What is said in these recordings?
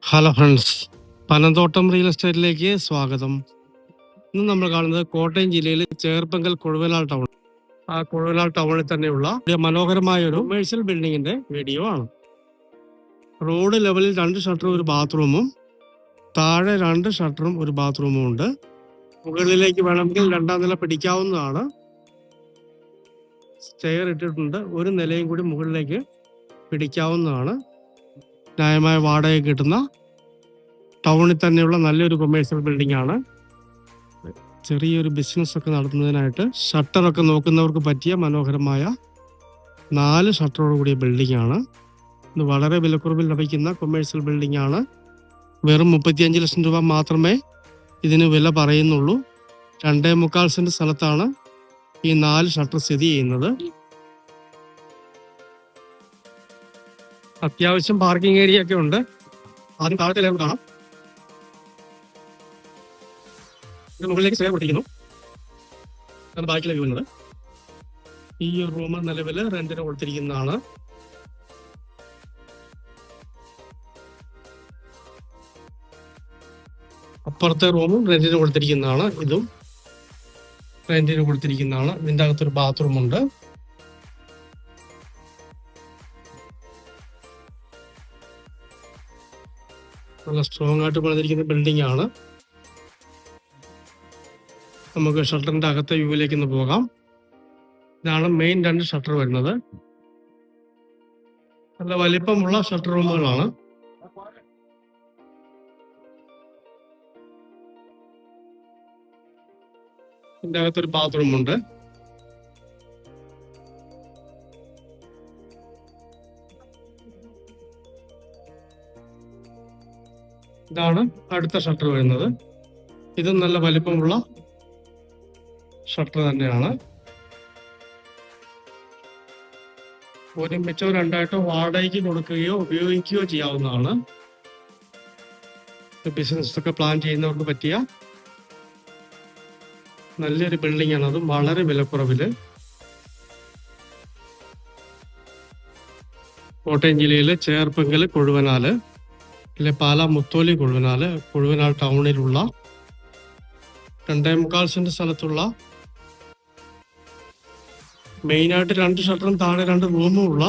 Hello friends, Panamthottam real എസ്റ്റേറ്റിലേക്ക് സ്വാഗതം. ഇന്ന് നമ്മൾ കാണുന്നത് കോട്ടയം ജില്ലയിലെ ചേർപ്പങ്കൽ കൊഴുവനാൽ ടൗൺ. ആ കൊഴുവനാൽ ടൗണിൽ തന്നെയുള്ള മനോഹരമായ ഒരു കൊമേഴ്ഷ്യൽ ബിൽഡിങ്ങിന്റെ വീഡിയോ ആണ്. റോഡ് ലെവലിൽ 2 ഷട്ടറും ഒരു ബാത്റൂമും, താഴെ 2 ഷട്ടറും ഒരു ബാത്റൂമും ഉണ്ട്. മുകളിലേക്ക് വേണമെങ്കിൽ 2ാം നില പിടിക്കാവുന്നതാണ്. സ്റ്റെയർ ഇട്ടിട്ടുണ്ട്. ഒരു നിലയും കൂടി മുകളിലേക്ക് പിടിക്കാവുന്നതാണ്. ന്യായമായ വാടക കിട്ടുന്ന ടൗണിൽ തന്നെയുള്ള നല്ലൊരു കൊമേഴ്ഷ്യൽ ബിൽഡിംഗ് ആണ്. ചെറിയൊരു ബിസിനസ് ഒക്കെ നടത്തുന്നതിനായിട്ട് ഷട്ടറൊക്കെ നോക്കുന്നവർക്ക് പറ്റിയ മനോഹരമായ 4 ഷട്ടറോട് കൂടിയ ബിൽഡിംഗ് ആണ്. ഇത് വളരെ വിലക്കുറവിൽ ലഭിക്കുന്ന കൊമേഴ്ഷ്യൽ ബിൽഡിംഗ് ആണ്. വെറും 35 ലക്ഷം രൂപ മാത്രമേ ഇതിന് വില പറയുന്നുള്ളൂ. 2.25 സെന്റ് സ്ഥലത്താണ് ഈ 4 ഷട്ടർ സ്ഥിതി ചെയ്യുന്നത്. അത്യാവശ്യം പാർക്കിംഗ് ഏരിയ ഒക്കെ ഉണ്ട്. ആദ്യം താഴത്തെ ലെവൽ കാണാം. മുകളിലേക്ക് സ്റ്റെയർ കൊടുത്തിരിക്കുന്നു. ബാക്കിലെ വ്യൂ ഉള്ളത്. ഈ റൂം നിലവിൽ റെന്റിന് കൊടുത്തിരിക്കുന്നതാണ്. അപ്പുറത്തെ റൂമും റെന്റിന് കൊടുത്തിരിക്കുന്നതാണ്. ഇതും റെന്റിന് കൊടുത്തിരിക്കുന്നതാണ്. ഇതിൻ്റെ അകത്തൊരു ബാത്റൂം ഉണ്ട്. നല്ല സ്ട്രോങ് ആയിട്ട് പണിതിരിക്കുന്ന ബിൽഡിംഗ് ആണ്. നമുക്ക് ഷട്ടറിന്റെ അകത്തെ വ്യൂവിലേക്ക് ഒന്ന് പോകാം. ഇതാണ് മെയിൻ 2 ഷട്ടർ വരുന്നത്. നല്ല വലിപ്പമുള്ള ഷട്ടർ റൂമുകളാണ്. ഇതിന്റെ അകത്തൊരു ബാത്റൂം ഉണ്ട്. ഇതാണ് അടുത്ത ഷട്ടർ വരുന്നത്. ഇതും നല്ല വലിപ്പമുള്ള ഷട്ടർ തന്നെയാണ്. ഒരുമിച്ചോ 2ആയിട്ടോ വാടകയ്ക്ക് കൊടുക്കുകയോ ഉപയോഗിക്കുകയോ ചെയ്യാവുന്നതാണ്. ബിസിനസ് ഒക്കെ പ്ലാൻ ചെയ്യുന്നവർക്ക് പറ്റിയ നല്ലൊരു ബിൽഡിംഗ് ആണ്. അതും വളരെ വിലക്കുറവില്. കോട്ടയം ജില്ലയിലെ ചേർപ്പങ്കൽ കൊഴുവനാല്, പാലാ മുത്തോലി കൊഴുവനാൽ ടൗണിലുള്ള 2.25 സെന്റ് സ്ഥലത്തുള്ള മെയിനായിട്ട് 2 ഷട്ടറും താഴെ 2 റൂമും ഉള്ള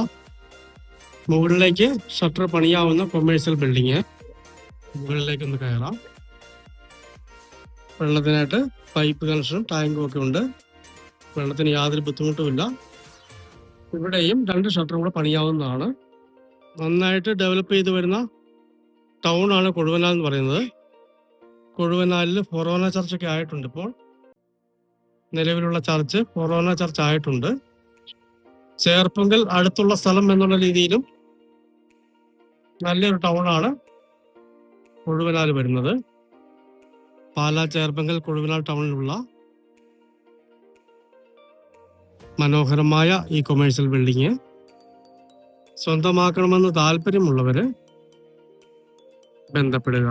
മുകളിലേക്ക് ഷട്ടർ പണിയാവുന്ന കൊമേഴ്ഷ്യൽ ബിൽഡിങ്. മുകളിലേക്ക് ഒന്ന് കയറാം. വെള്ളത്തിനായിട്ട് പൈപ്പ് കണക്ഷനും ടാങ്കും ഒക്കെ ഉണ്ട്. വെള്ളത്തിന് യാതൊരു ബുദ്ധിമുട്ടുമില്ല. ഇവിടെയും 2 ഷട്ടറും കൂടെ പണിയാവുന്നതാണ്. നന്നായിട്ട് ഡെവലപ്പ് ചെയ്ത് വരുന്ന ടൗൺ ആണ് കൊഴുവനാൽ എന്ന് പറയുന്നത്. കൊഴുവനാലിൽ ഫൊറോന ചർച്ചൊക്കെ ആയിട്ടുണ്ട്. ഇപ്പോൾ നിലവിലുള്ള ചർച്ച് ഫൊറോന ചർച്ച് ആയിട്ടുണ്ട്. ചേർപ്പങ്കൽ അടുത്തുള്ള സ്ഥലം എന്നുള്ള രീതിയിലും നല്ലൊരു ടൗൺ ആണ് കൊഴുവനാൽ വരുന്നത്. പാലാ ചേർപ്പങ്കൽ കൊഴുവനാൽ ടൗണിലുള്ള മനോഹരമായ ഈ കൊമേഴ്ഷ്യൽ ബിൽഡിങ് സ്വന്തമാക്കണമെന്ന് താല്പര്യമുള്ളവര് ബന്ധപ്പെടുക.